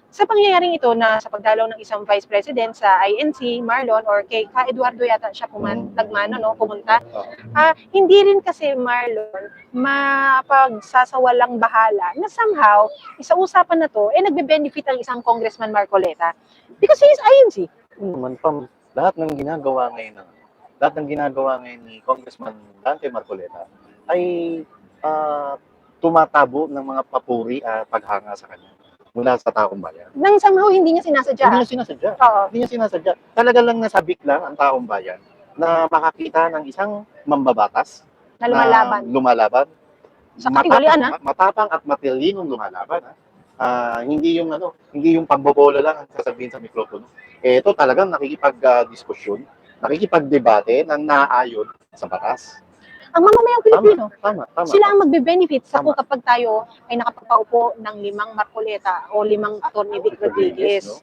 Sa pangyayaring ito na sa pagdalaw ng isang Vice President sa INC, Marlon, or kay Ka Eduardo yata siya nagmano, no, pumunta. Hindi rin kasi Marlon mapagsasawalang bahala na somehow, sa usapan na to, nagbe-benefit ang isang Congressman Marcoleta. Because he is INC. Naman lahat ng ginagawa ngayon ni Congressman Dante Marcoleta ay tumatabo ng mga papuri at paghanga sa kanya mula sa taong bayan. Nang somehow hindi niya sinasadya. Hindi niya sinasadya. Oo. Hindi niya sinasadya. Talaga lang nasabik lang ang taong bayan na makakita ng isang mambabatas na lumalaban. Sa katiwalian, matapang at matilinong lumalaban. Hindi yung pambobola lang ang sasabihin sa mikropono. Ito talagang nakikipag-diskusyon, nakikipag-debate ng naaayon sa batas. Ang mamamayang Pilipino, tama. sila ang magbe-benefit sa kung kapag tayo ay nakapagpaupo ng 5 Marcoleta o 5 Atty. Vic Rodriguez. No?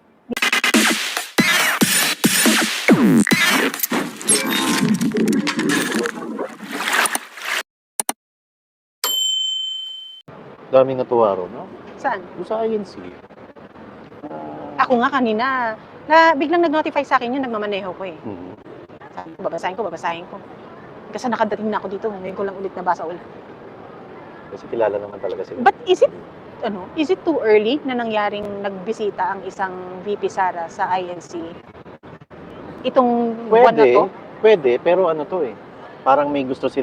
Daming natuwa ron, no? Saan? Sa INC. Ako nga kanina, na biglang nag-notify sa akin yun, nagmamaneho ko eh. Babasahin ko. Kasi nakadating na ako dito, ngayon ko lang ulit nabasa ulit. Kasi kilala naman talaga sila. But is it too early na nangyaring nagbisita ang isang VP Sara sa INC? Itong buwan na to? Pwede, pero parang may gustong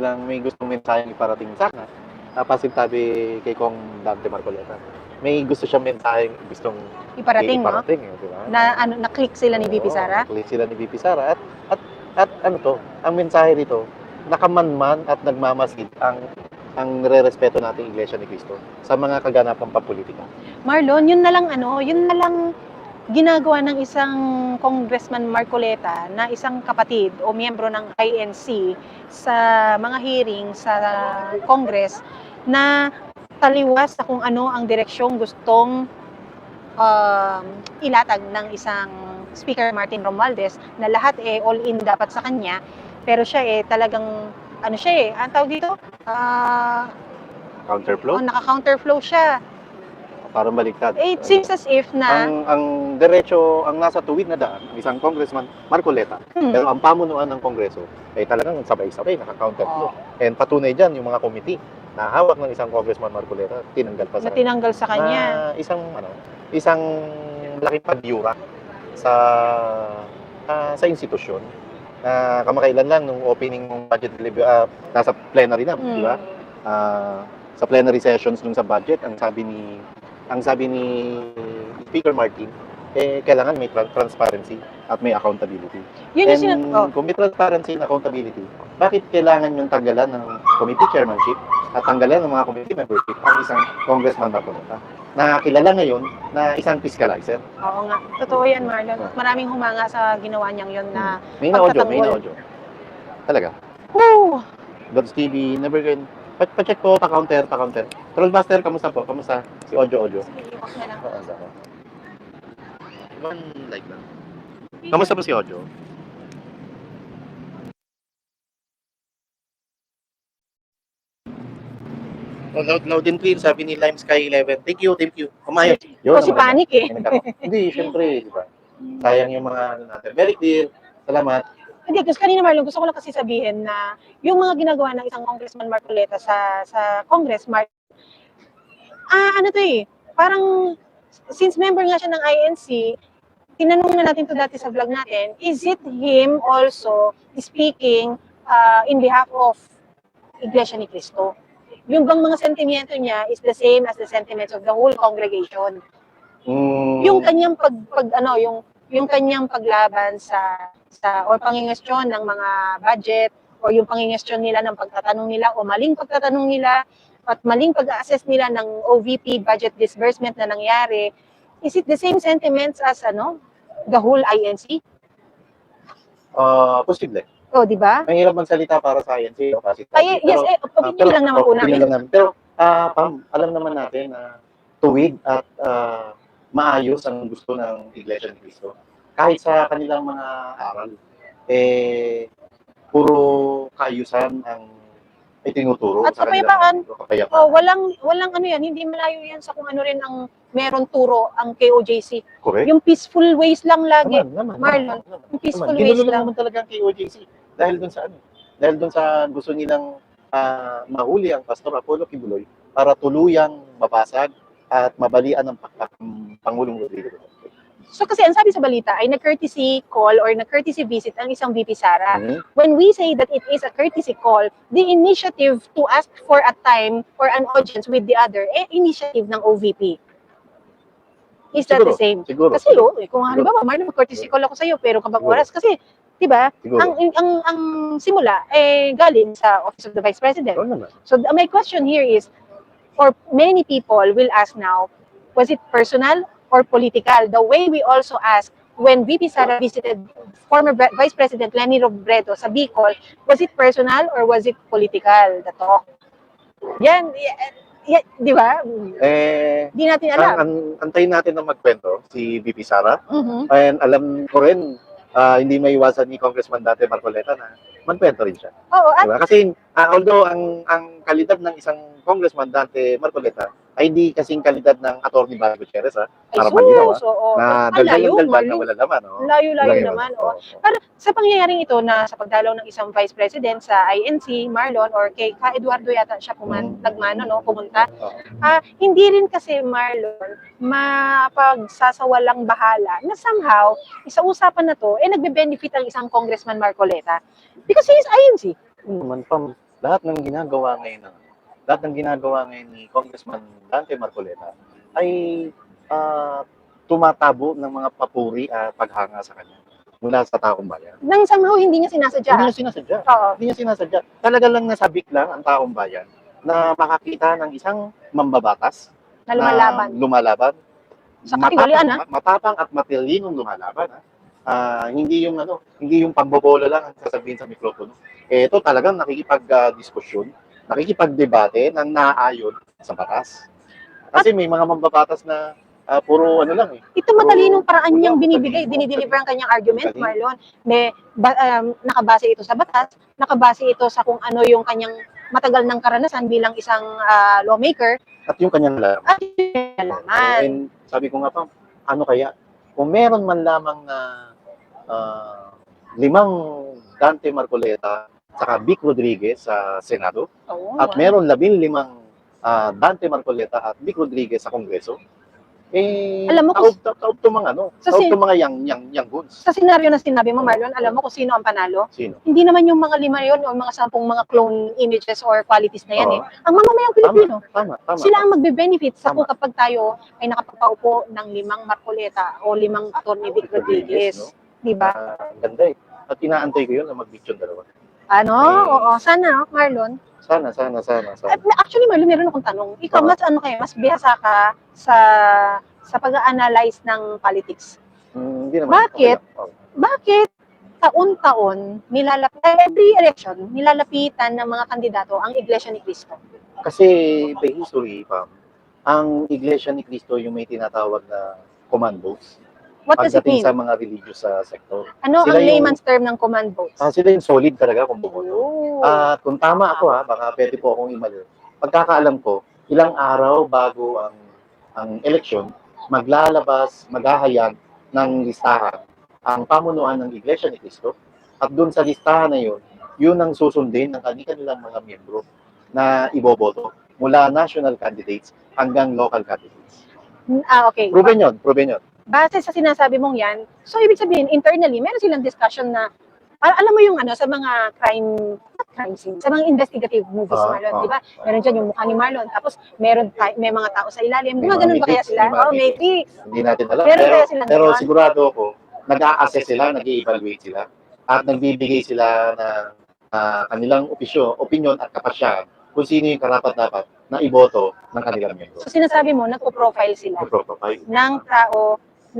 mensaheng iparating sa akin. Pasintabi kay Kong Dante Marcoleta. May gusto siyang mensaheng gustong iparating, no? Diba? Na-click sila ni VP Sara? Na-click sila ni VP Sara. At ang mensahe dito, nakamanman at nagmamasid ang nire-respeto nating Iglesia ni Cristo sa mga kaganapang pampolitika. Marlon, yun na lang ginagawa ng isang Congressman Marcoleta na isang kapatid o miyembro ng INC sa mga hearing sa Congress na taliwas sa kung ano ang direksyong gustong ilatag ng isang Speaker Martin Romualdez na lahat all in dapat sa kanya, pero siya talagang ang tawag dito? Counterflow? Naka-counterflow siya. Parang baliktad. It seems as if na ang diretso, ang nasa tuwid na daan, isang Congressman Marcoleta. Pero ang pamunuan ng Kongreso ay talagang sabay-sabay naka-counterflow. And patunay diyan yung mga committee na hawak ng isang Congressman Marcoleta, tinanggal pa sa kanya. Tinanggal sa kanya. Isang malaking pagyura sa institusyon. Kamakailan lang nung opening ng budget nasa plenary na, di ba? Sa plenary sessions nung sa budget, ang sabi ni Speaker Martin, kailangan may transparency at may accountability. Kung may transparency and accountability, bakit kailangan yung tanggalan ng committee chairmanship at tanggalan ng mga committee membership ang isang congressman na pumunta? Na kilala ngayon na isang fiscalizer. Oo nga. Totoo yan, Marlon. Maraming humanga sa ginawa niyang yun na may na-audio. Talaga. Woo! God's TV, never going. Pa-check po, pa-counter. Trollbuster, kamusta po? Kamusta? Si Ojo. One like lang. Kamusta po si Ojo? Loud and clear, sabi ni Lime Sky 11. Thank you. Umayos. Kasi panic Hindi, syempre, di ba? Sayang yung mga natin. Very clear. Salamat. Hindi, kasi kanina Marlon, gusto ko lang kasi sabihin na yung mga ginagawa ng isang Congressman Marcoleta sa Congress, parang since member nga siya ng INC, tinanong na natin to dati sa vlog natin, is it him also speaking in behalf of Iglesia ni Cristo? Yung bang mga sentimento niya is the same as the sentiments of the whole congregation? Yung kanyang yung kanyang paglaban or pangingestyon ng mga budget or yung pangingestyon nila ng pagtatanong nila o maling pagtatanong nila at maling pag-assess nila ng OVP budget disbursement na nangyari, is it the same sentiments as the whole INC? Posible. Di ba? Mahirap magsalita para sa INC. Opinion lang naman po namin. Pero alam naman natin na tuwid at maayos ang gusto ng Iglesia ni Cristo. Kahit sa kanilang mga aral, puro kaayusan ay tinuturo At sa kanilang kapayapaan. mga kapayapaan. Oh, walang ano yan, hindi malayo yan sa kung ano rin ang meron turo ang KOJC. Correct? Yung peaceful ways lang lagi. Naman. Marlon, yung peaceful ways Ginulo lang lang. naman talaga ang KOJC. Dahil dun sa ano? Dahil dun sa gusto nilang mahuli ang Pastor Apollo Kibuloy para tuluyang mabasag at mabalian ng Pangulong Rodrigo Duterte. So kasi ang sabi sa balita ay nag-courtesy call or nag-courtesy visit ang isang VP Sara. Mhm. When we say that it is a courtesy call, the initiative to ask for a time or an audience with the other, initiative ng OVP. Is that the same? Siguro. Kasi kung halimbawa, Marlon, mag-courtesy call ako sa iyo, pero kabang Siguro. oras kasi, 'di ba? Siguro. Ang simula galing sa Office of the Vice President. Oo naman. So my question here is, or many people will ask now, was it personal or political? The way we also ask when VP Sara visited former Vice President Leni Robredo sa Bicol, was it personal or was it political, the talk? Yan, di ba? Di natin alam. Antayin natin na magkwento si VP Sara. Mhm. And alam ko rin, hindi maiwasan ni Congressman Dante Marcoleta na magkwento rin siya. Oo, at Diba? Kasi although ang kalidad ng isang Congressman Dante Marcoleta ay hindi kasing kalidad ng Atty. Bayo Gutierrez, para malinaw, oo. na Ang layo, daldal na Marlon. wala laman. Layo-layo naman. Oh. Para sa pangyayaring ito na sa pagdalaw ng isang Vice President sa INC, Marlon, or kay Ka Eduardo yata siya nagmano, no, pumunta. Hindi rin kasi, Marlon, mapagsasawalang bahala na somehow, sa usapan na to, nagbe-benefit ang isang Congressman Marcoleta. Because he is INC. Naman Pam, lahat ng ginagawa ngayon ni Congressman Dante Marcoleta ay tumatabo ng mga papuri at paghanga sa kanya mula sa taong bayan. Nang somehow hindi niya sinasadya. Hindi niya sinasadya. Oo. Hindi niya sinasadya. Talaga lang nasabik lang ang taong bayan na makakita ng isang mambabatas Na lumalaban. lumalaban. Sa katigalian, Matapang at matilinong lumalaban. Hindi yung pambobola lang ang sasabihin sa mikropono. Ito talagang nakikipag-diskusyon, nakikipag-debate ng naayon sa batas. Kasi may mga mambabatas na puro lang eh. Ito matalinong paraan niyang matalino, dinideliver ang kanyang argument, matalino. Marlon. Nakabase ito sa batas, nakabase ito sa kung ano yung kanyang matagal ng karanasan bilang isang lawmaker. At yung kanyang laman. At yung nalaman. And sabi ko nga pa, ano kaya, kung meron man lamang na 5 Dante Marcoleta saka Vic Rodriguez sa Senado, at meron 15 Dante Marcoleta at Vic Rodriguez sa Kongreso, alam mo taob to mga yang goods. Sa senaryo na sinabi mo, Marlon, alam mo kung sino ang panalo? Sino? Hindi naman yung mga 5 yon o mga 10 mga clone images or qualities na yan Ang mamamayang Pilipino. Tama. Sila ang magbe-benefit sa Tama. kung kapag tayo ay nakapagpaupo ng 5 Marcoleta o 5 Atty. Vic Rodriguez. Di ba? Ang ganda eh. At inaantay ko yun na mag-picture dalawa. Oo. Sana, Marlon. Sana. Actually, Marlon, meron akong tanong. Ikaw, mas bihasa ka sa pag-analyze ng politics. Hindi naman. Bakit? Okay. Bakit taon-taon, every election, nilalapitan ng mga kandidato ang Iglesia ni Cristo? Kasi by history, ang Iglesia ni Cristo yung may tinatawag na commandos. What does it mean? Pagdating sa mga religious sector. Ano Sila ang yung- layman's term ng command votes? Sila yung solid talaga kung bumoto. At kung tama ako baka pwede po akong imali. Pagkakaalam ko, ilang araw bago ang eleksyon, maghahayag ng listahan ang pamunuan ng Iglesia ni Cristo. At doon sa listahan na yun ang susundin ng kanilang mga miyembro na iboboto mula national candidates hanggang local candidates. Okay. Proven yun. Base sa sinasabi mong yan, so ibig sabihin, internally, meron silang discussion na, alam mo yung sa mga crime scene, sa mga investigative movies, Marlon, di ba? Meron dyan yung mukha ni Marlon, tapos may mga tao sa ilalim. May mga Ganun ba kaya matrix, sila? may mga Matrix. Hindi natin alam. Meron kaya silang Pero ganon? sigurado ako, nag-a-assess sila, nag-i-evaluate sila, at nagbibigay sila ng kanilang opinion at kapasyahan kung sino yung karapat-dapat na iboto ng kanilang miyembro. So sinasabi mo, nagpo-profile sila Profile. ng tao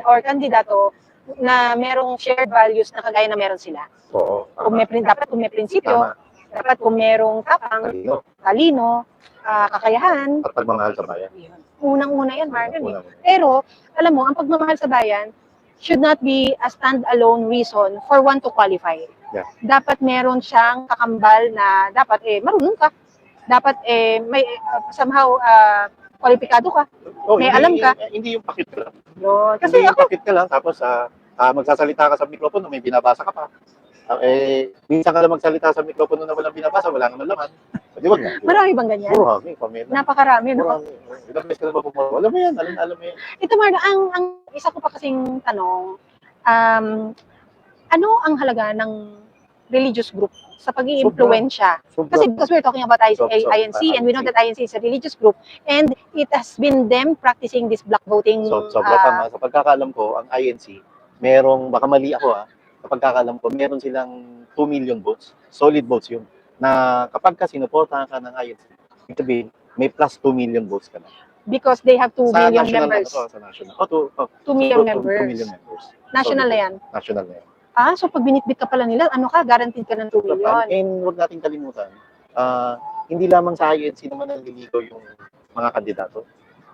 or kandidato na merong shared values na kagaya na meron sila. Oo. Dapat kung may prinsipyo, Tama. dapat kung merong tapang, talino, kakayahan. At pagmamahal sa bayan. Unang-una yan, Marlon. Unang-una. Pero, alam mo, ang pagmamahal sa bayan should not be a stand-alone reason for one to qualify. Yeah. Dapat meron siyang kakambal na dapat, marunong ka. dapat may somehow kwalipikado ka. Oh, May alam ka. Hindi yung pakit ka lang. Yun. Kasi Hindi yung ako, pakit ka lang, tapos magsasalita ka sa mikropono, may binabasa ka pa. Minsan ka lang magsalita sa mikropono na walang binabasa, wala naman laman. Di ba nga? marami bang ganyan? Marami, pamilya. Napakarami, no? Marami. Ilang beses ka na ba pumunta? Alam mo yan, alam mo yan. Ito, Marlo, ang isa ko pa kasing tanong, ano ang halaga ng religious group sa pag-iimpluwensya? Kasi because we're talking about INC, and we know that INC is a religious group, and it has been them practicing this block voting. Sobra tama. Sa pagkakaalam ko, ang INC, baka mali ako sa pagkakaalam ko, meron silang 2 million votes, solid votes yun, na kapag ka sinuportahan ka ng INC, ibig sabihin, may plus 2 million votes ka na. Because they have 2 Sa million national members. Sa national. 2 million 2 members. million members. National na yan. National na yan. So pag binitbit ka pala nila, guaranteed ka ng 2 million. And huwag natin kalimutan, hindi lamang sa INC naman naliligaw yung mga kandidato.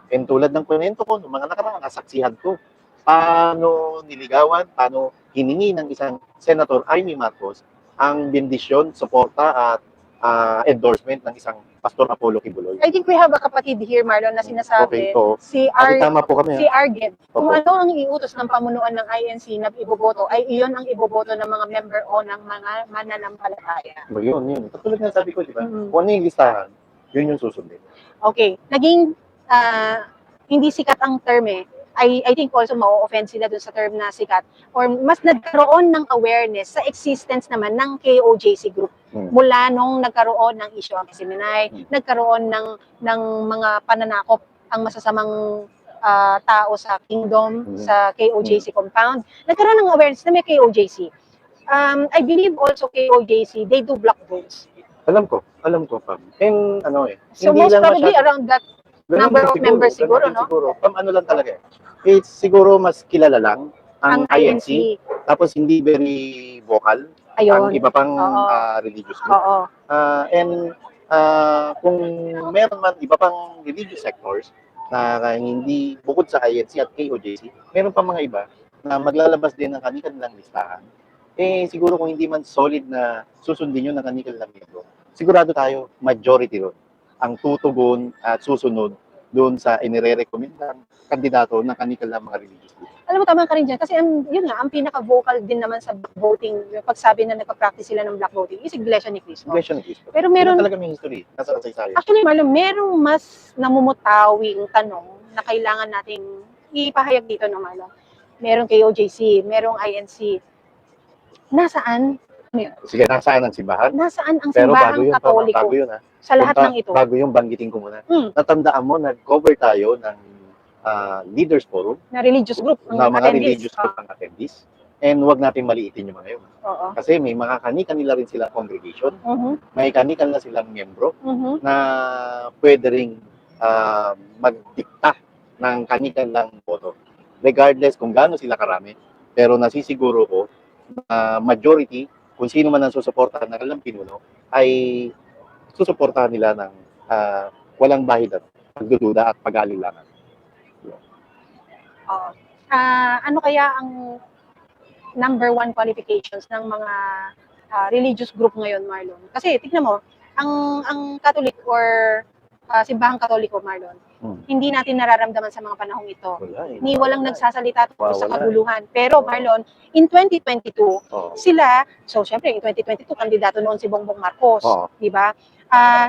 And tulad ng kwento ko, ng mga nakaraan, nasaksihan ko, paano niligawan, paano hiningi ng isang Senator Amy Marcos ang bendisyon, suporta at endorsement ng isang Pastor Apollo Kibuloy. I think we have a kapatid here, Marlon, na sinasabi, si Tama po kami. Si Argent. Kung ano ang iutos ng pamunuan ng INC na iboboto, ay iyon ang iboboto ng mga member o ng mga mananampalataya. Yun. Katulad nga sabi ko, di ba? Kung ano yung listahan, yun yung susundin. Okay. Naging hindi sikat ang term I think also ma-offend sila dun sa term na sikat, or mas nagkaroon ng awareness sa existence naman ng KOJC group. Mula nung nagkaroon ng issue ang Seminay, nagkaroon ng mga pananakop ang masasamang tao sa kingdom, sa KOJC compound, nagkaroon ng awareness na may KOJC. I believe also KOJC, they do block votes. Alam ko, Pam. And so most probably around that number of members siguro, no? Siguro. Ano lang talaga It's siguro mas kilala lang ang INC. Tapos hindi very vocal. Ayun. Ang iba pang religious group. And kung meron man iba pang religious sectors na hindi bukod sa INC at KOJC, meron pa mga iba na maglalabas din ng kanilang listahan. Siguro kung hindi man solid na susundin yun ng kanilang miyembro, sigurado tayo, majority ron ang tutugon at susunod doon sa inire-recommend ng kandidato ng kanilang mga religious group. Alam mo, tama ka rin dyan. Kasi yun nga, ang pinaka-vocal din naman sa black voting, pagsabi na nagpa-practice sila ng black voting, is Iglesia ni Cristo. Iglesia ni Cristo. Pero meron, talaga may history. Nasa kasaysayan. Actually, Marlon, merong mas namumutawing tanong na kailangan nating ipahayag dito, no, Marlon? Merong KOJC, merong INC. Nasaan? Sige, nasaan ang simbahan? Nasaan ang simbahang Katoliko? Bago yun, sa lahat ng ito. Bago yung banggitin ko muna. Natandaan mo, nag-cover tayo ng leaders forum. Na religious group. Na mga religious group ang attendees. And huwag natin maliitin yung mga yun. Kasi may mga kanila rin silang congregation. May kanila silang miyembro na pwede ring magdikta ng kanilang boto. Regardless kung gaano sila karami. Pero nasisiguro ko, majority, kung sino man ang susuportahan ng alam pinuno, ay susuportahan nila ng walang bahid at pagdududa at pag-aalilangan. Ano kaya ang number one qualifications ng mga religious group ngayon, Marlon? Kasi tignan mo, ang Catholic or simbahang Katoliko, Marlon, hindi natin nararamdaman sa mga panahong ito. Walang nagsasalita tungkol sa kaguluhan. Pero Marlon, in 2022, sila, so syempre in 2022, kandidato noon si Bongbong Marcos, di ba?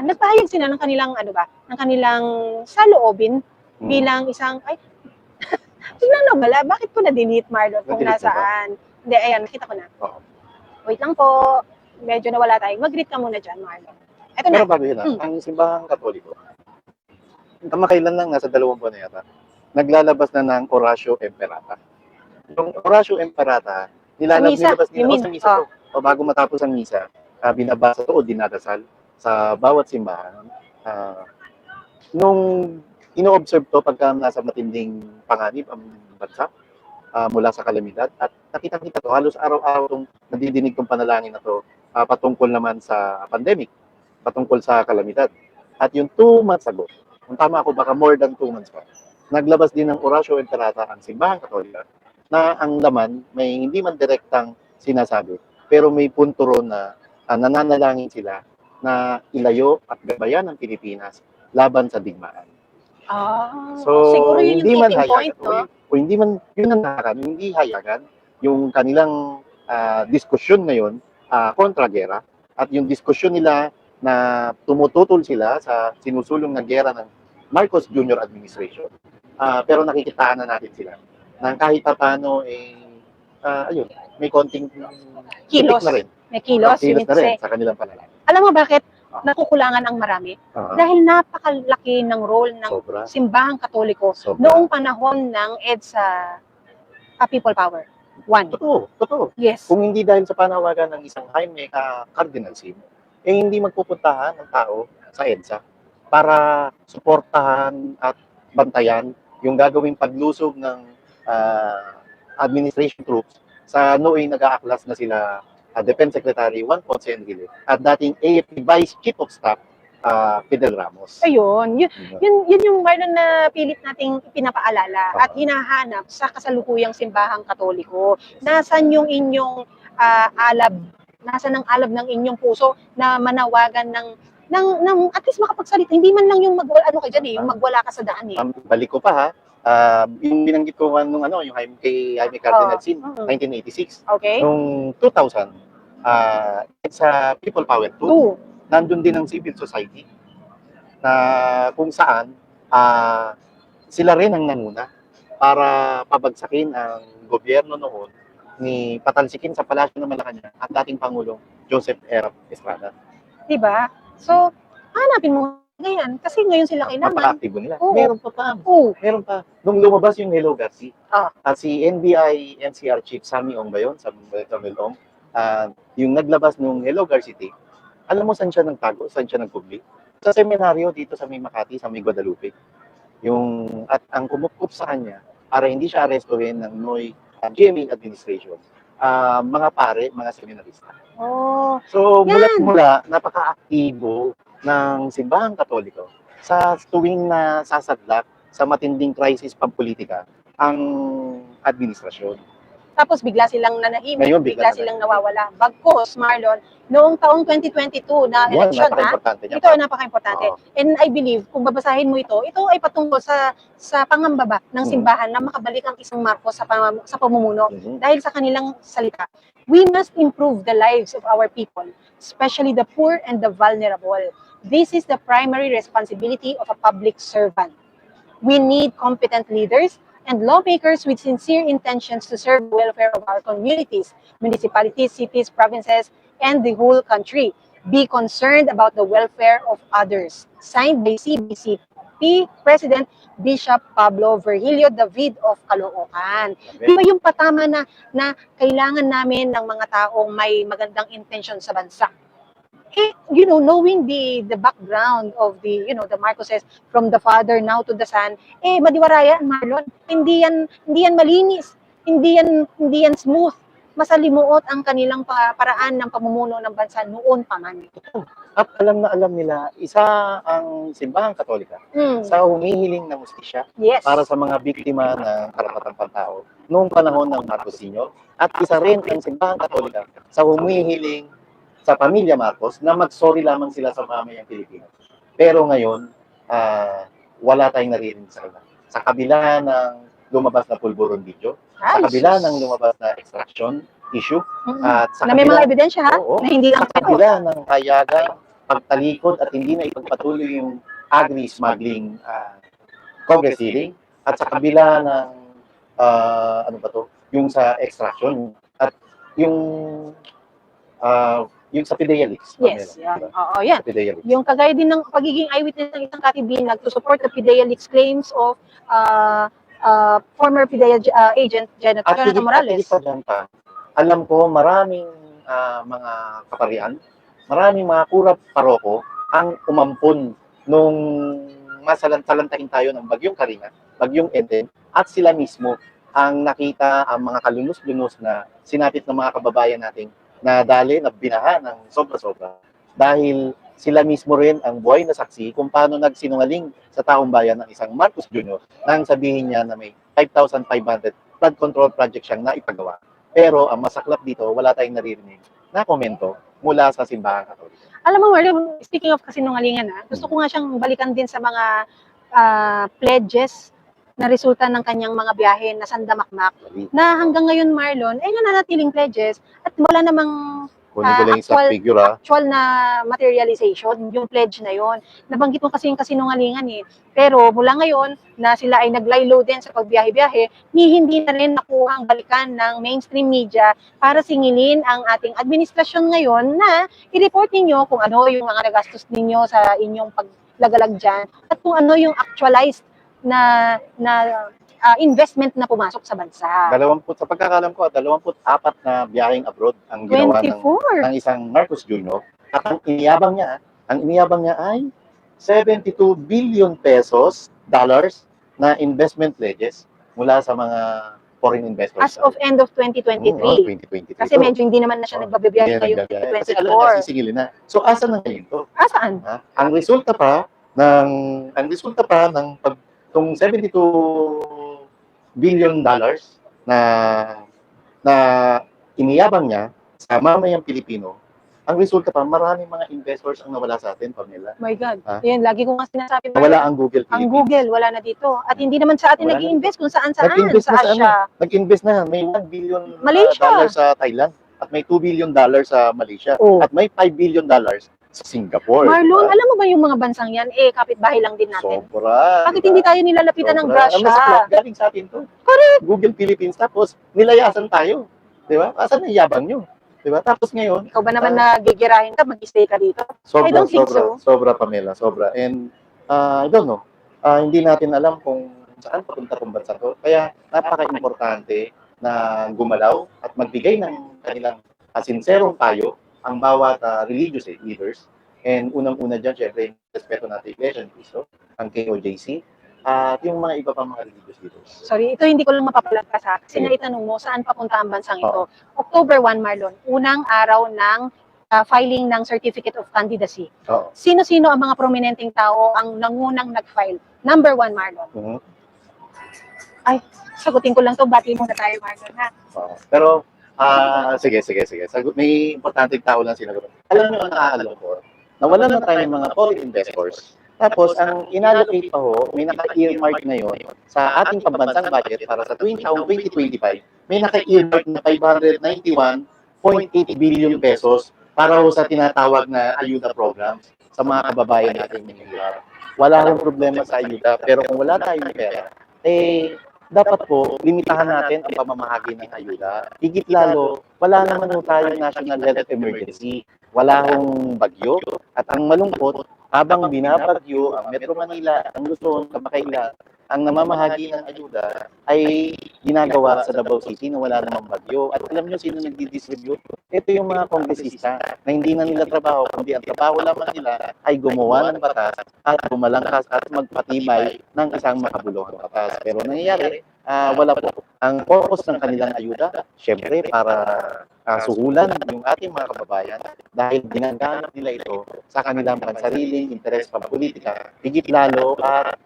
Nagpahayag sila ng kanilang, ng kanilang saloobin bilang isang, tignan mo bala, bakit ko na-delete, Marlon, kung nasaan? Hindi, ayan, nakita ko na. Wait lang po, medyo nawala tayo. Mag-greet ka muna dyan, Marlon. Ito Pero na. bago yun, ang simbahang Katoliko, kamakailan lang, nasa 2 buwan na yata, naglalabas na ng Oratio Imperata. Yung Oratio Imperata, nilabas nila sa misa to. O bago matapos ang misa, binabasa to o dinadasal sa bawat simbahan. Nung ino-observe to pagka nasa matinding panganib ang bansa mula sa kalamidad, at nakita-kita to, halos araw-araw itong nadidinig kong panalangin na to patungkol naman sa pandemic, patungkol sa kalamidad. At yung 2 months ago, kung tama ako, baka more than 2 months pa, naglabas din ng Oratio Imperata ang simbahang Katolika na ang laman may hindi man direktang sinasabi, pero may punto ron na nananalangin sila na ilayo at gabayan ng Pilipinas laban sa digmaan. So, siguro yun hindi yung man tipping point, hayagan, no? o hindi man, yun ang nakakaano, hindi hayagan yung kanilang diskusyon ngayon kontra gera at yung diskusyon nila na tumututol sila sa sinusulong na gera ng Marcos Jr. administration. Pero nakikitaan na natin sila na kahit pa paano, ayun, may konting Kilos. titik na rin. May kilos, you Kilos mean na to rin say. sa kanilang pananaw. Alam mo bakit nakukulangan ang marami? Dahil napakalaki ng role ng Sobra. simbahang katoliko Sobra. noong panahon ng EDSA People Power. One. Totoo. Yes. Kung hindi dahil sa panawagan ng isang Jaime Cardinal Sin, hindi magpupuntahan ng tao sa EDSA para suportahan at bantayan yung gagawing paglusob ng administration troops sa nooy nag-aaklas na sila Defense Secretary Juan Ponce Enrile at dating AFP Vice Chief of Staff Fidel Ramos. Ayun, yun yung Marlon na pilit nating pinapaalala at hinahanap sa kasalukuyang simbahang katoliko. Nasaan yung inyong alab? Nasaan ang alab ng inyong puso na manawagan ng at least makapagsalita. Hindi man lang yung yung magwala ka sa daan eh. Balik ko pa ha. Yung binanggit ko nung yung Jaime Cardinal Sin, 1986. Okay. Noong 2000, sa People Power 2, nandun din ang civil society na kung saan sila rin ang nanguna para pabagsakin ang gobyerno noon ni patalsikin sa Palasyo ng Malacanang ang dating Pangulong Joseph R. Estrada. Diba? So, hanapin mo ngayon kasi ngayon sila kailangan. Napaka-aktibo nila. Oo. Meron pa. Meron pa. Nung lumabas yung Hello Garci, at si NBI NCR Chief Sammy Ong ba yun? Samuel Ong, yung naglabas nung Hello Garci tape, alam mo saan siya nagtago? Saan siya nagpublik? Sa seminaryo dito sa may Makati, sa may Guadalupe. At ang kumukup sa kanya, para hindi siya arestuhin ng Noy GMA administration, mga pare, mga seminarista. So, mula napaka-aktibo ng simbahang katoliko sa tuwing na sasadlak sa matinding crisis pampolitika ang administrasyon. Tapos bigla silang nanahimik, Ngayon, bigla silang nawawala. Bagkos, Marlon, noong taong 2022 na election, ito ay napaka-importante. And I believe, kung babasahin mo ito ay patungkol sa pangamba ng simbahan na makabalik ang isang Marcos sa pamumuno. Dahil sa kanilang salita, we must improve the lives of our people, especially the poor and the vulnerable. This is the primary responsibility of a public servant. We need competent leaders and lawmakers with sincere intentions to serve the welfare of our communities, municipalities, cities, provinces, and the whole country. Be concerned about the welfare of others. Signed by CBCP President Bishop Pablo Virgilio David of Caloocan. Di ba yung patama na kailangan namin ng mga taong may magandang intention sa bansa? Knowing the background of the Marcoses from the father now to the son, madiwarayan, Marlon. Hindi yan malinis. Hindi yan smooth. Masalimuot ang kanilang paraan ng pamumuno ng bansa noon pa man. At alam na alam nila, isa ang simbahang katolika sa humihiling ng hustisya para sa mga biktima ng karapatang pantao noong panahon ng Marcos Sr. At isa rin ang simbahang katolika sa humihiling sa pamilya Marcos na mag-sorry lamang sila sa mamayang Pilipinas. Pero ngayon, wala tayong naririnig sa kanila. Sa kabila ng lumabas na pulburon video, sa kabila ng lumabas na extraction issue, at sa na may mga ebidensya na hindi lang sa kabila ng kayagang pagtalikod at hindi na ipagpatuloy yung agri-smuggling Congress hearing, at sa kabila ng yung sa extraction, at yung sa PIDEA leaks. Yes, yan. Oo, yan. PIDEA leaks. Yung kagaya din ng pagiging eyewitness ng isang katibinag to support the PIDEA leaks claims of former PIDEA agent Jonathan Morales. At alam ko maraming mga kaparian, maraming mga kurap paroko ang umampon nung masalantalantain tayo ng Bagyong Karinga, Bagyong Eden, at sila mismo ang nakita ang mga kalunos-lunos na sinapit ng mga kababayan nating na dali na binaha ng sobra-sobra dahil sila mismo rin ang buhay na saksi kung paano nagsinungaling sa taong bayan ng isang Marcos Jr. nang sabihin niya na may 5,500 flood control project siyang naipagawa. Pero ang masaklap dito, wala tayong naririnig na komento mula sa simbahang Katoliko. Alam mo, Marlon, speaking of kasinungalingan, gusto ko nga siyang balikan din sa mga pledges na resulta ng kanyang mga biyahe na sandamakmak na hanggang ngayon, Marlon, ay nananatiling pledges at wala namang Kunin ko lang yung exact figure, ha? actual na materialization, yung pledge na yon. Nabanggit mo kasi yung kasinungalingan eh. Pero mula ngayon na sila ay naglaylo din sa pagbiyahe-biyahe, hindi na rin nakuha ang balikan ng mainstream media para singilin ang ating administrasyon ngayon na i-report ninyo kung ano yung mga nagastos ninyo sa inyong paglagalag dyan at kung ano yung actualized na investment na pumasok sa bansa. Sa pagkakalam ko, 24 na biyaheng abroad ang ginawa 24. ng isang Marcos Jr. At ang iniyabang niya ay 72 billion pesos, dollars, na investment pledges mula sa mga foreign investors. As of end of 2023. 2023. Kasi medyo hindi naman na siya nagbabiyahe ngayong Kasi alam na, 2024. sisigilin na. So, asa na ngayon to? Saan? Ang resulta pa ng itong 72 billion dollars na iniyabang niya sa mamayang Pilipino, ang resulta pa, maraming mga investors ang nawala sa atin, Pamela. My God. Yan, lagi ko nga sinasabi. Nawala ang Google Philippines. Ang Google, wala na dito. At hindi naman sa atin nag-i-invest kung saan-saan. Nag-invest Sa na sa Asia. Nag-invest na. May 1 billion Malaysia. dollars sa Thailand. At may 2 billion dollars sa Malaysia. Oh. At may 5 billion dollars sa Singapore. Marlon, alam mo ba yung mga bansang yan? Kapitbahay lang din natin. Sobra. Bakit hindi tayo nilalapitan ng Russia? Galing sa atin to. Correct. Google Philippines. Tapos, nilayasan tayo. Di ba? Asan ang yabang nyo? Di ba? Tapos ngayon, Ikaw ba naman nagigirahin ka, mag-stay ka dito? I don't think so. Sobra, Pamela. Sobra. And, I don't know. Hindi natin alam kung saan papunta tong bansa to. Kaya, napaka-importante na gumalaw at magbigay ng kanilang sinserong payo ang bawat religious leaders. And unang-una dyan, syempre, respeto natin Iglesia ni Cristo, ang KOJC, at yung mga iba pang mga religious leaders. Sorry, ito hindi ko lang mapapalagpas ha. Kasi naitanong mo, saan papunta ang bansang ito? October 1, Marlon, unang araw ng filing ng Certificate of Candidacy. Sino-sino ang mga prominenteng tao ang nangunang nag-file? Number 1, Marlon. Ay, sagutin ko lang to. Bati muna tayo, Marlon, ha? Pero, sige. May importanteng tao lang sinagot. Alam nyo ang naaalam ko, nawala na tayo ng mga foreign investors. Tapos, ang inallocate pa ho, may naka-earmark ngayon sa ating pambansang budget para sa taong 2025, may naka-earmark na 591.8 billion pesos para ho sa tinatawag na ayuda programs sa mga kababayan natin ng hirap. Wala akong problema sa ayuda, pero kung wala tayong pera, dapat po, limitahan natin ang pamamahagi ng ayuda. Higit lalo, wala naman po tayong national health emergency. Wala hong bagyo. At ang malungkot, habang binabagyo ang Metro Manila, ang Luzon, kamakailan, ang namamahagi ng ayuda ay ginagawa sa Davao City na wala namang bagyo. At alam nyo sino nagdi-distribute? Ito yung mga kongresista na hindi na nila trabaho, kundi ang trabaho lamang nila ay gumawa ng batas at bumalangkas at magpatibay ng isang makabuluhang batas. Pero nangyayari, wala po. Ang purpose ng kanilang ayuda, syempre para suhulan yung ating mga kababayan dahil ginagamit nila ito sa kanilang pansariling interes pampolitika. Higit lalo at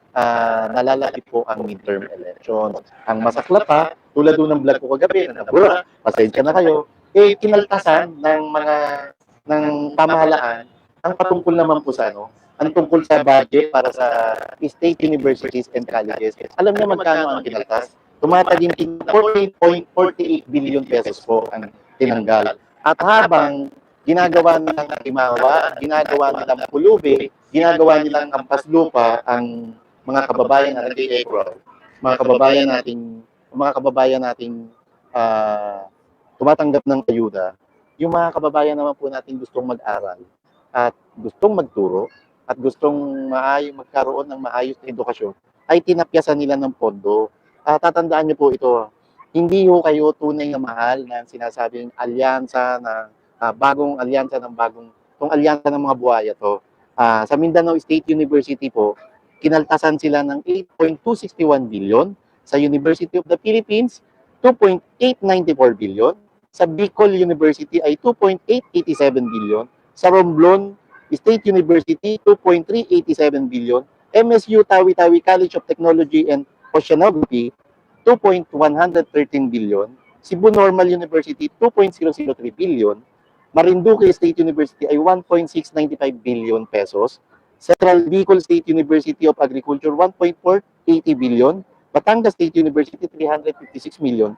nalalapit po ang midterm elections. Ang masaklap pa, tulad ng vlog ko kagabi na nabura, pasensya na kayo, kinaltasan ng pamahalaan ang patungkol naman po sa ang tungkol sa budget para sa state universities and colleges. Alam niyo magkano ang kinaltas? Tumataginting 48.48 billion pesos po ang tinanggal. At habang ginagawa nilang Timawa, ginagawa nilang Pulubi, ginagawa nilang Ampaslupa ang mga kababayan natin mga kababayan nating tumatanggap ng ayuda, yung mga kababayan naman po natin gustong mag-aral at gustong magturo at gustong magkaroon ng maayos na edukasyon, ay tinapyasan nila ng pondo. Tatandaan niyo po ito, hindi ho kayo tunay na mahal na sinasabing alyansa na bagong alyansa ng mga buhaya to. Sa Mindanao State University po, kinaltasan sila ng 8.261 billion. Sa University of the Philippines, 2.894 billion. Sa Bicol University ay 2.887 billion. Sa Romblon State University, 2.387 billion. MSU Tawi-Tawi College of Technology and Oceanography, 2.113 billion. Cebu Normal University, 2.003 billion. Marinduque State University ay 1.695 billion pesos. Central Bicol State University of Agriculture, 1.480 billion. Batangas State University, 356 million.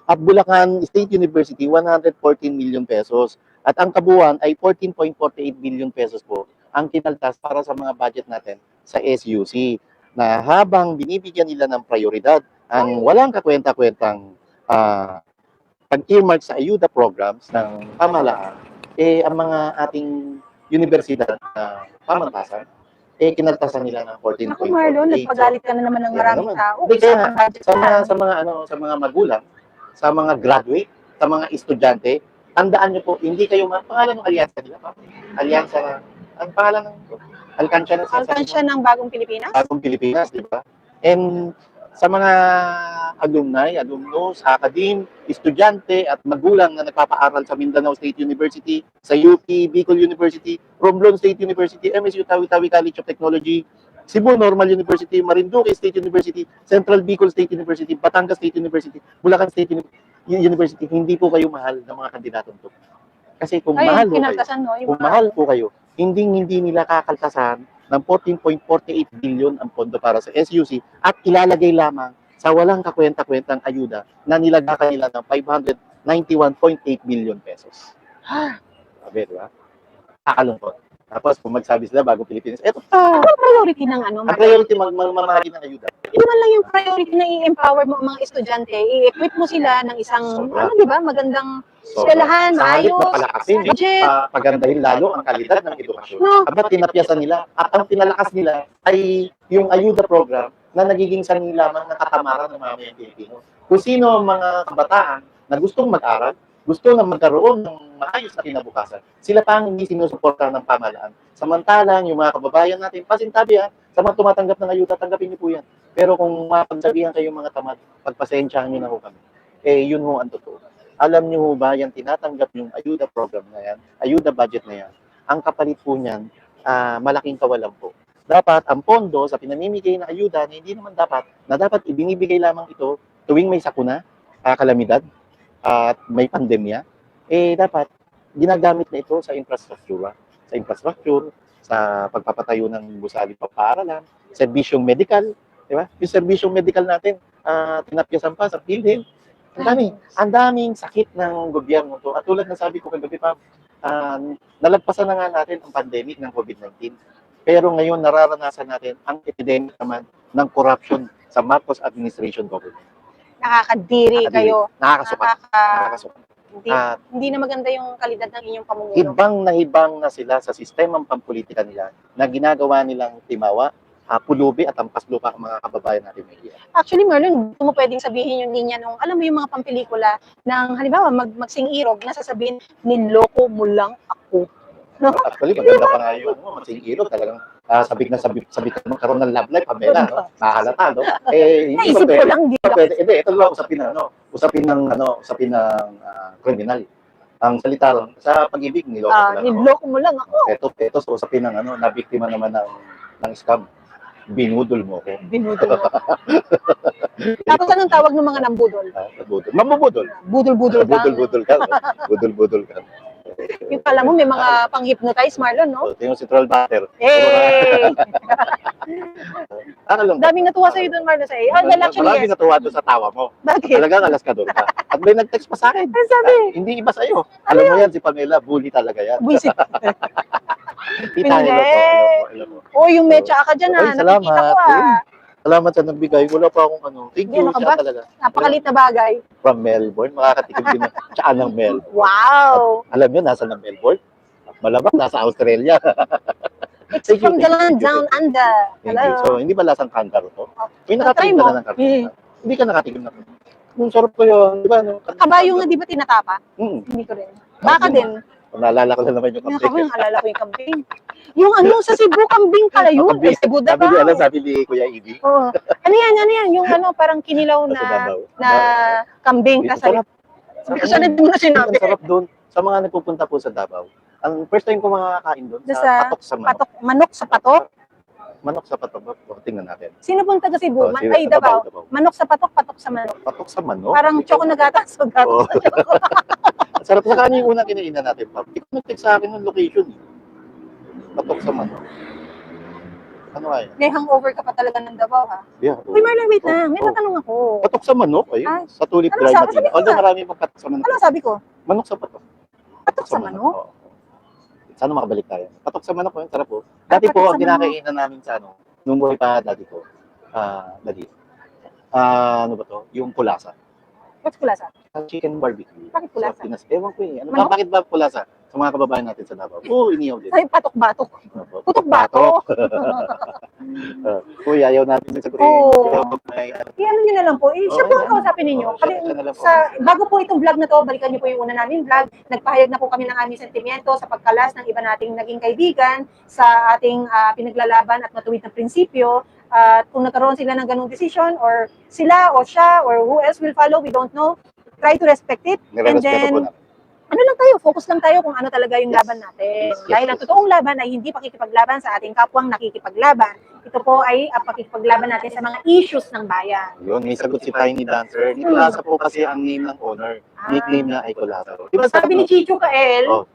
At Bulacan State University, 114 million pesos. At ang kabuuan ay 14.48 billion pesos po ang kinaltas para sa mga budget natin sa SUC, na habang binibigyan nila ng prioridad ang walang kakwenta-kwentang pag-earmark sa ayuda programs ng pamahalaan, ang mga ating universidad na pamantasan, kinaltasan nila ng 14.48. Ako, Marlon, nagpagalit ka na naman ng maraming tao. Hindi, kaya sa mga magulang, sa mga graduate, sa mga estudyante, tandaan niyo po, hindi kayo pangalan ng alyansa nila, alyansa, ang pangalan ng Alkansya ng Bagong Pilipinas? Bagong Pilipinas, di ba? And sa mga alumnus, academe, estudyante at magulang na nagpapaaral sa Mindanao State University, sa UP, Bicol University, Romblon State University, MSU Tawi-Tawi College of Technology, Cebu Normal University, Marinduque State University, Central Bicol State University, Batangas State University, Bulacan State University, hindi po kayo mahal ng mga kandidatong to. Kasi kung mahal po kayo, hindi nila kakaltasan ng 14.48 billion ang pondo para sa SUC at ilalagay lamang sa walang kakwenta-kwentang ayuda na nilagakan nila ng 591.8 billion pesos. Sabi, di ba? Kakalungkot. Tapos kung magsabi sila Bagong Pilipinas, eto pa! Ano priority ng ano? Ang priority mamahagi ng ayuda. Hindi man lang yung priority na i-empower mo ang mga estudyante, i-equip mo sila ng isang, di ba, magandang eskwelahan, maayos, budget. Pagandahin lalo ang kalidad ng edukasyon. Aba, tinapyasan nila at ang pinalakas nila ay yung ayuda program na nagiging sanhi lamang ng katamaran ng mga Pilipino. Kung sino ang mga kabataan na gustong mag-aral, gusto na magkaroon ng maayos na kinabukasan, sila pa ang hindi sinusuportahan ng pamahalaan. Samantalang yung mga kababayan natin, pasintabi sa mga tumatanggap ng ayuda, tanggapin niyo po yan. Pero kung mapagsabihan kayo mga tamad, pagpasensyahan niyo na ho kami. Yun ho ang totoo. Alam niyo ho ba, yung tinatanggap yung ayuda program na yan, ayuda budget na yan, ang kapalit po niyan, malaking kawalan po. Dapat ang pondo sa pinamimigay na ayuda na hindi naman dapat, na dapat ibinibigay lamang ito tuwing may sakuna, kalamidad, at may pandemya, dapat ginagamit na ito sa infrastruktura, sa pagpapatayo ng gusali papaaralan, serbisyong medical, di ba? Yung serbisyong medical natin, tinapyasan pa sa PhilHealth. Ang daming sakit ng gobyerno to. At tulad na sabi ko kagabi pa, nalagpasan na nga natin ang pandemic ng COVID-19. Pero ngayon nararanasan natin ang epidemic naman ng corruption sa Marcos administration government. Nakakadiri kayo. Nakakasukat. Hindi na maganda yung kalidad ng inyong pamumuno. Hibang na sila sa sistemang pampolitika nila na ginagawa nilang timawa, pulubi at ampas lupa ang mga kababayan natin may iya. Actually, Marlon, gusto mo pwedeng sabihin yung linya nung, alam mo yung mga pampelikula ng, halimbawa, magsing-irog, nasasabihin, niloko mo lang ako. No? Actually, maganda pa nga yung magsing-irog, talagang sabik ka magkaroon ng love life, Pamela, no? Nakahalata, no? Naisip ko lang, di ba? Hindi, ito lang usapin ng kriminal. Ang salita ron, sa pag-ibig, niloko mo lang ako. Ito sa usapin ng nabiktima naman ng scam. Binudol mo ako. Binudol mo. Tapos anong tawag ng mga nambudol? Mambubudol. Budol-budol ka. Budol-budol ka. Yung pala mo, may mga pang-hypnotize, Marlon, no? Ito yung central batter. Daming natuwa sa'yo doon, Marlon, sa'yo. Maraming natuwa doon sa tawa mo. Bakit? Talagang alas ka doon ka. At may nag-text pa sa akin. Ano sabi? Hindi iba sa'yo. Alam mo yan, si Pamela, bully talaga yan. Buisit. Tita, hello po. Yung mecha ka dyan, ha? Nakikita ko, Salamat sa nagbigay. Wala pa akong Thank you siya talaga. Napakalit na bagay. From Melbourne. Makakatikim din ng tsaan ng Melbourne. Wow! Alam nyo, nasa ng Melbourne? Malamang nasa Australia. It's from the land down under. Hello. So, hindi ba lasang kangaroo to? May nakatikim ka na ng kangaroo. Hindi ka nakatikim na. Yung sarap ko yun. Di ba? Kabayo nga, di ba tinatapa? Hindi ko rin. Baka din. Naalala ko lang naman yung kambing. Naalala ko yung kambing. Yung sa Cebu, kambing pala yun. Cebu da ba? Sabi ni Kuya Ibi. Oo. Ano yan? Yung parang kinilaw na kambing. Kasunod mo na sinabi. Ang sarap doon. Sa mga nagpupunta po sa Davao. Ang first time ko makakain doon, sa patok sa manok. Manok sa patok? Manok sa patok. Tingnan natin. Sino pong taga Cebu? Ay, Davao. Manok sa patok, patok sa manok. Patok sa manok? Parang choco na gatas. Sarap sa kanya yung unang kinainan natin, Pap. Hindi ko nag-text sa akin yung location. Patok sa manok. Ano kaya? May hangover ka pa talaga ng Davao, ha? Yeah. Uy, Marlon, wait Oh, lang. May oh. tatanong ako. Patok sa manok, ayun. Ah, Sa Tulip ano Drive sabi Manila. ko Although nga? marami pang patok sa manok. Ano sabi ko? Manok sa patok. Patok sa manok? Oo. Sana makabalik tayo. Patok sa manok, yun. Sarap po. Dati patok po, sa ang kinakainan namin sa ano, nung buhay pa dati ko. Dati. Ano ba to? Yung pulasa. What's kulasa? Chicken barbecue. Bakit pulasa? Sa Pinas. Ewan ko eh. Ano, Manok? bakit ba pulasa? Sa mga kababayan natin sa Davao. Oo, iniyaw din. Ay, patok-batok. Opo. Putok-batok. Uy, ayaw natin yung sagutin. Oo. Kaya pag may ano, I-ano nyo na lang po. Siya po ang kausapin ninyo. Kami, siya na lang po. bago po itong vlog na to, balikan nyo po yung una namin vlog. Nagpahayag na po kami ng aming sentimiento sa pagkalas ng iba nating naging kaibigan sa ating pinaglalaban at matuwid na prinsipyo. At kung nagkaroon sila ng ganung decision or sila o siya or who else will follow, we don't know. Try to respect it. And Nire-respeto then, po namin. ano lang tayo, focus lang tayo kung ano talaga yung Yes. laban natin. Yes. Dahil ang totoong laban ay hindi pakikipaglaban sa ating kapwang nakikipaglaban. Ito po ay ang pakikipaglaban natin sa mga issues ng bayan. Yun, may sagot si Tiny Dancer. Ni Kulasa po kasi ang name ng owner. Nickname niya ay Kulasa. Diba Sabi ni Chicho Kael, Oh,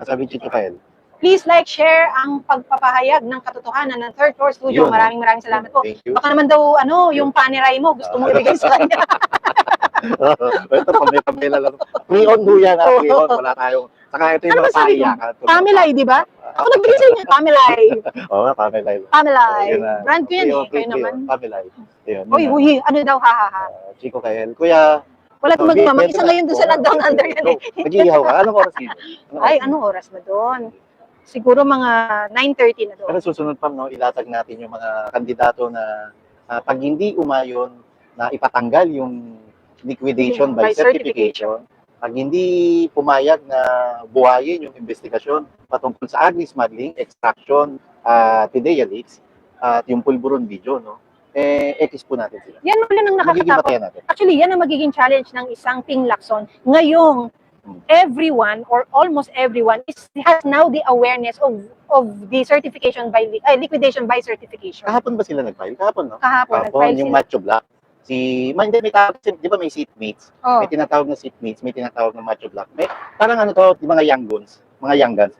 sabi ni Chicho Kael. please like, share ang pagpapahayag ng katotohanan ng Third Floor Studio. Yun. Maraming salamat po. Thank you. Baka naman daw, yung paneray mo, gusto mo ibigay sa kanya. Ito, pamela lang. Pre-on ho yan, pre-on. Wala tayong... Saka ito yung Ano ba mga sabi ko? paiyakan. Pamelay, di ba? Ako nagbigay sa inyo, Pamelay. Oo, Pamelay. Pamelay. Yun na. Brand ko yan eh, Pre-on, kayo naman. Pamelay. Yun, Uy, uy, ano daw, ha. Chico Kael. Kuya, Wala kang magawa. Mag-isa bento na. ngayon doon sa Lockdown Under yan eh. Nag-iihaw ka. Anong oras dito? Ay, anong oras ba doon? Siguro mga 9:30 na doon. Pero susunod pa, no, ilatag natin yung mga kandidato na pag hindi umayon na ipatanggal yung liquidation by certification, pag hindi pumayag na buhayin yung investigasyon patungkol sa agri-smuggling, extraction, Pidea leaks, at yung pulburon video, no, X po natin sila. Yan wala nang Magiging nakakatakot. batayan natin. Actually, yan ang magiging challenge ng isang Team Lacson. Ngayong everyone or almost everyone has now the awareness of the certification by liquidation by certification. Kahapon ba sila nag-file? Kahapon, no? Kahapon, nag-file yung sila. Macho Black. May tawag, di ba may seatmates? Oh. May tinatawag na seatmates, may tinatawag na Macho Black. May, parang ano to, yung mga young guns.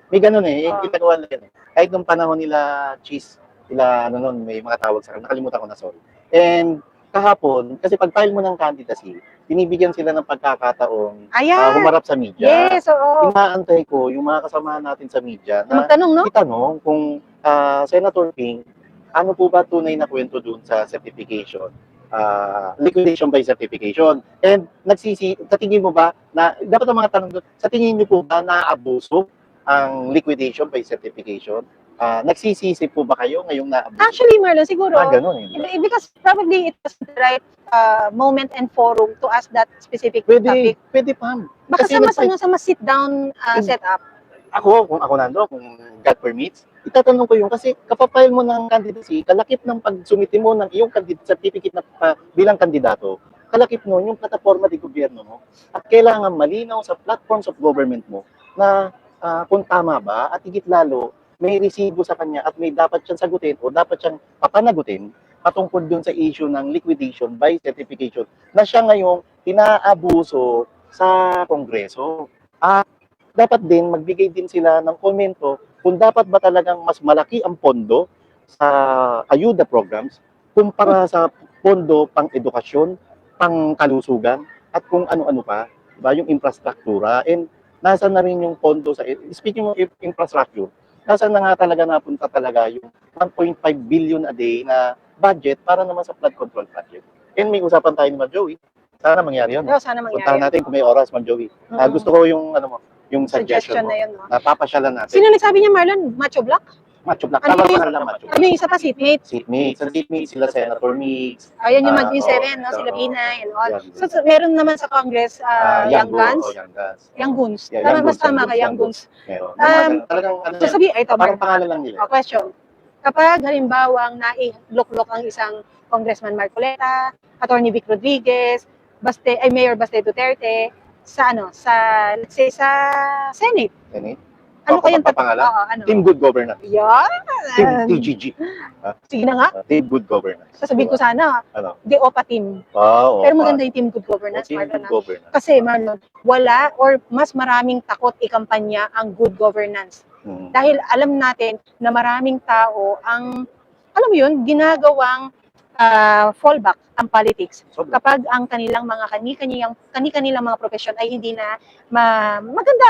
May ganun eh. Oh. Ginagawa nila yan. Kahit nung panahon nila Cheese, may mga tawag sa akin. Nakalimutan ko na, sorry. And kahapon, kasi pag file mo ng candidacy, binibigyan sila ng pagkakataong Ayan. humarap sa media. Yes, oo. Inaantay ko yung mga kasamahan natin sa media na Magtanong, no? itanong kung Senator Ping, ano po ba tunay na kwento dun sa certification? Liquidation by certification. And sa tingin mo ba, dapat ang mga tanong doon, sa tingin niyo po ba na-abuso ang liquidation by certification? Nagsisisi po ba kayo ngayong na-abuso? Actually, Marlon, siguro, Ganun eh. because probably it was the right moment and forum to ask that specific topic. Pwede pa. Baka Kasi sa mas sit-down setup. kung ako nando, kung God permits, itatanong ko yung kasi kapapile mo ng candidacy, kalakip ng pagsumiti mo ng iyong certificate na bilang kandidato, kalakip mo yung plataforma ng gobyerno mo at kailangan malinaw sa platforms of government mo na kung tama ba at higit lalo, may resibo sa kanya at may dapat siyang sagutin o dapat siyang papanagutin patungkol dun sa issue ng liquidation by certification na siya ngayong inaabuso sa Kongreso. Dapat din magbigay din sila ng komento kung dapat ba talagang mas malaki ang pondo sa ayuda programs kumpara sa pondo pang edukasyon, pang kalusugan, at kung ano-ano pa, diba, yung infrastruktura. And nasa na rin yung pondo sa, speaking of infrastructure, nasa na nga talaga napunta talaga yung 1.5 billion a day na budget para naman sa flood control project. And may usapan tayo ni Ma'am Joey. Sana mangyari yun. Sana mangyari. Puntahan natin kung may oras, Ma'am Joey. Gusto ko yung suggestion mo. na yun. No? Papasyalan natin. Sino nagsabi niya, Marlon? Macho Black? Macho Black. Ano Tama yung- ba lang Macho Black? Ano yung isa pa, seatmate? Seatmates. Sa seatmates, sila Senator Mix. Ayan yung Mag-Win Oo, 7, no? Sila oo. Binay and all. Yan. So, meron naman sa Congress, Young Guns. Young Guns. Young Guns. Yeah, Tama, Young mas Guns, tama Young ka, Guns, Young Young Guns. Meron. Um, Talagang, So, sabi, ito, parang Marlon. pangalan lang nila. Question. Kapag halimbawang nailoklok ang isang Congressman Marcoleta, Attorney Vic Rodriguez, Mayor Baste Duterte, sa let's say sa Senate. Senate. Ano kayang Papangalan? Oo, ano? Team Good Governance. Yan! Team TGG. Sige na nga. Team Good Governance. Sasabihin ko sana, Ano? the OPA team. Oo. Pero maganda yung Team Good Governance, Team Marlon. Good Governance. Kasi Marlon, wala or mas maraming takot ikampanya ang good governance. Dahil alam natin na maraming tao ang, alam mo yun, ginagawang fallback ang politics kapag ang kanilang mga kani-kanilang mga profesyon ay hindi na maganda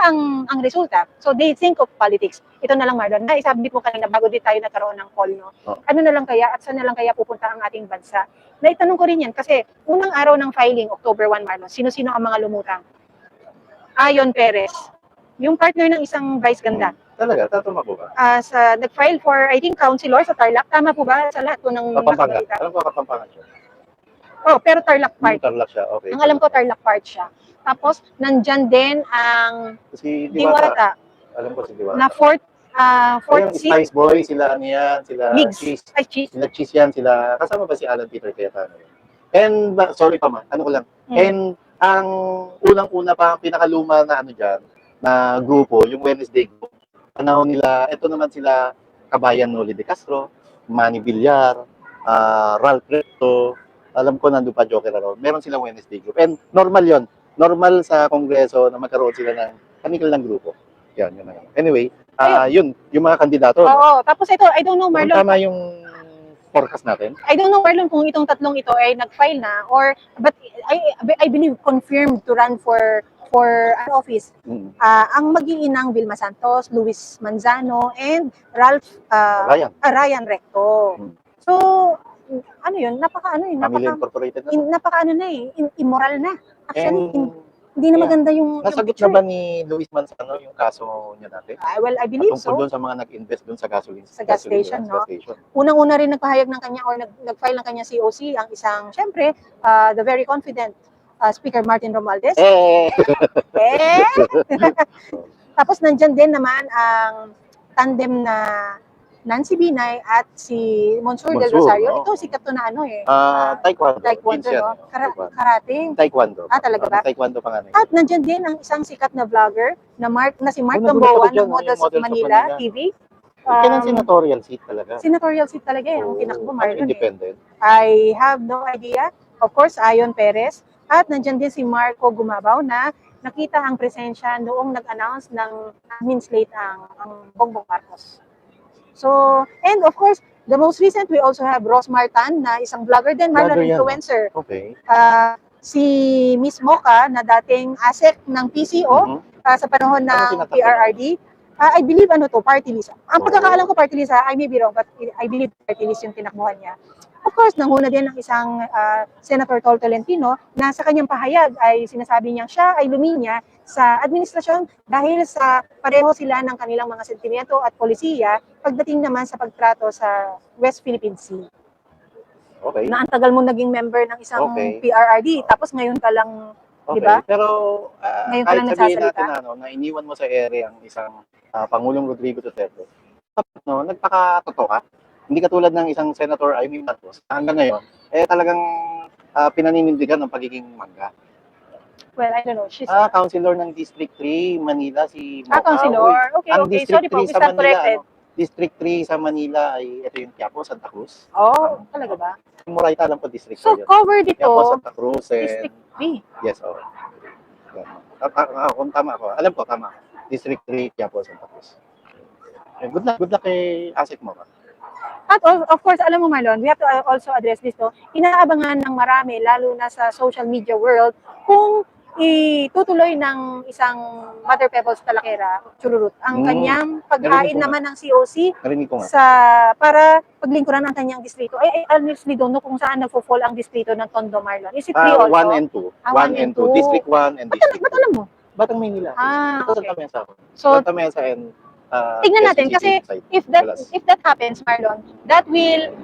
ang resulta. So they think of politics. Ito na lang, Marlon, na isabit mo kanina bago di tayo nagkaroon ng call, no? Ano na lang kaya at saan na lang kaya pupunta ang ating bansa? Naitanong ko rin yan kasi unang araw ng filing, October 1, Marlon, sino-sino ang mga lumutang? Ayon Perez, yung partner ng isang vice ganda. Talaga? Tatama po ba? Nag-file for, I think, councilor sa Tarlac. Tama po ba sa lahat po ng Kapampangan. nakabalita? Alam ko Kapampangan siya. Oh, pero Tarlac part. Tarlac siya, okay. Ang alam ko, Tarlac part siya. Tapos, nandyan din ang Si Diwata Alam ko si Diwata. na fourth Yung seat. Spice Boy, sila ano yan, sila Migs. Cheese. Ay, cheese. Sila Cheese yan, sila, kasama ba si Alan Peter Cayetano? And, sorry pa ma, ano ko lang. And, ang unang-una pa, pinakaluma na ano dyan, na grupo, yung Wednesday group, panahon nila, ito naman sila, Kabayan Noli de Castro, Manny Villar, Ralph Recto, alam ko nandun pa Joker Aron, meron silang Wednesday group. And normal yon, normal sa Kongreso na magkaroon sila ng kanilang grupo. Yan, yun na yun. Anyway, yun, yung mga kandidato. Oo, tapos ito, I don't know, Marlon. Tama yung forecast natin. I don't know, Marlon, kung itong tatlong ito ay nag-file na or, but I believe confirmed to run for an office. Ang mag-iinang Vilma Santos, Luis Manzano, and Ralph Ryan Recto. So, ano yun, Family Incorporated immoral na. Actually, And, hindi na maganda yung nasagot na ba ni Luis Manzano yung kaso niya dati? Well, I believe so. Tungkol doon sa mga nag-invest doon sa gasoline. Sa gas station, no? Unang-una rin nagpahayag ng kanya or nag-file ng kanya COC ang isang, syempre, the very confident Speaker Martin Romualdez. Tapos nandyan din naman ang tandem na Nancy Binay at si Monsur del Rosario. No? Ito, sikat to na Taekwondo. Taekwondo, no? Karate. Taekwondo. Talaga ba? Taekwondo pa nga. At nandyan din ang isang sikat na vlogger na si Mark nagulat Gamboa ako dyan, ng Models of Manila TV. Kailan senatorial seat talaga? Senatorial seat talaga yan. Ang tinakbo, Marlon. Independent. I have no idea. Of course, Ayon Perez. At nandyan din si Marco Gumabaw na nakita ang presensya noong nag-announce ng admin slate ang Bongbong Marcos. So, and of course, the most recent, we also have Rose Martan na isang vlogger din, Marlon, influencer. Okay. Si Miss Mocha na dating ASEC ng PCO sa panahon ng PRRD. I believe party list. Ang pagkakaalam ko party list, I may be wrong, but I believe party list yung tinakbuhan niya. Of course, nanguna din ng isang Senator Tol Tolentino na sa kanyang pahayag ay sinasabi niyang siya ay luminya sa administrasyon dahil sa pareho sila ng kanilang mga sentimento at polisiya pagdating naman sa pagtrato sa West Philippine Sea. Okay. Na ang tagal mo naging member ng isang PRRD, tapos ngayon ka lang, di ba? Pero ngayon ka lang sabihin nagsasalita. natin na iniwan mo sa ere ang isang Pangulong Rodrigo Duterte. Nagpakatotoo ka. Hindi katulad ng isang Senator Amy Marcos. Hanggang ngayon, talagang pinaninindigan ng pagiging mangga. Well, I don't know. She's Councilor ng District 3, Manila, si Mocha. Councilor. Okay. Sorry po, we stand corrected. District 3 sa Manila ay ito yung Quiapo, Santa Cruz. Oh, talaga ba? Moraita lang po District 4 So, yun. covered ito, Quiapo, Santa Cruz, District 3. Yes, oo. Kung tama ako, alam ko, tama. District 3, Quiapo, Santa Cruz. Good luck kay Asik mo. At of course, alam mo Marlon, we have to also address this to. Inaabangan ng marami, lalo na sa social media world, kung itutuloy ng isang Mother Pebbles Talakera, Chururut, ang kanyang paghain naman ng COC para paglingkuran ang kanyang distrito. I honestly don't know kung saan nagfo-fall ang distrito ng Tondo, Marlon. Is it 3 also? 1 and 2. 1 and 2. District 1 and District 2. Ba't alam mo? Batang Maynila. Okay. Santa Mesa and tignan natin kasi if that happens, Marlon, that will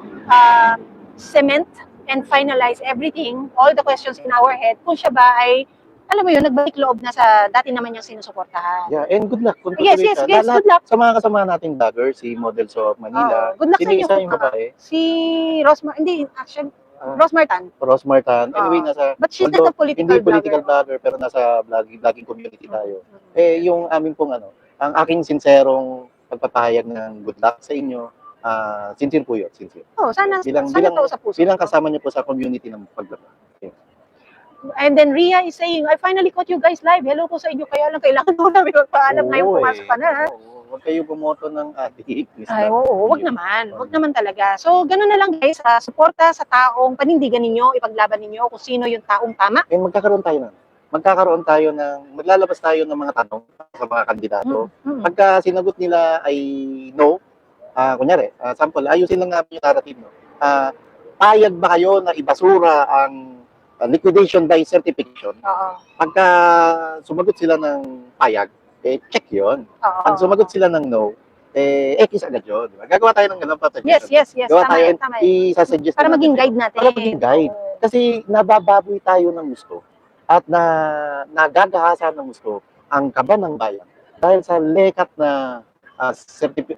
cement and finalize everything, all the questions in our head, kung siya ba ay, alam mo yun, nagbalik loob na sa dati naman niyang sinusuportahan. Yeah, and good luck. Yes, good luck. Sa mga kasama nating vlogger, si Models of Manila. Good luck sa inyo. Yung babae. Si Rose Martan. Rose Martan. Anyway, but she's not a political blogger, pero nasa vlogging community tayo. Yung aming pong ang aking sinserong pagpapahayag ng good luck sa inyo. Sincere po yun, sincere. Oh, sana Bilang- sana bilang- to sa puso. Bilang kasama niyo po sa community ng pagbablog. And then Ria is saying, I finally caught you guys live. Hello po sa inyo. Kaya lang kailangan mo namin magpaalam ngayon pumasok ka na. Ha? Huwag kayo bumoto ng adik. Ay, oo, wag naman. Wag naman talaga. So, ganun na lang guys, suporta sa taong panindigan ninyo, ipaglaban ninyo kung sino yung taong tama. And magkakaroon tayo maglalabas tayo ng mga tanong sa mga kandidato. Pagka sinagot nila ay no, kunyari, sample, ayusin lang namin yung narrative, no? Payag ba kayo na ibasura ang liquidation by certification? Oo. Pagka sumagot sila ng payag, check yon. Oo. Pag sumagot sila ng no, X agad yun. Diba? Gagawa tayo ng ganun pa. Yes. Gawa Tama tayo, yan, tama yan. isa-suggest Para natin. maging guide natin. Para maging guide. Oo. Kasi nabababoy tayo ng gusto at nagagahasa ng gusto ang kaba ng bayan dahil sa lekat na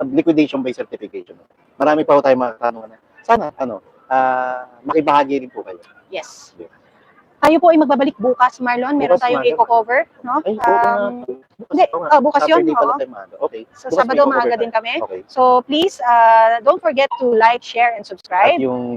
liquidation by certification. Marami pa po tayo makatanungan. Sana, makibahagi rin po kayo. Yes. Tayo po ay magbabalik bukas, Marlon. Meron Bukas, tayong Marlon. eco-cover, no? Ay, oo nga. Hindi, bukas yun, Saturday pala oo. tayo maaga. Okay. Sa Bukas Sabado may maaga cover din tayo. kami. Okay. So, please, don't forget to like, share, and At subscribe. yung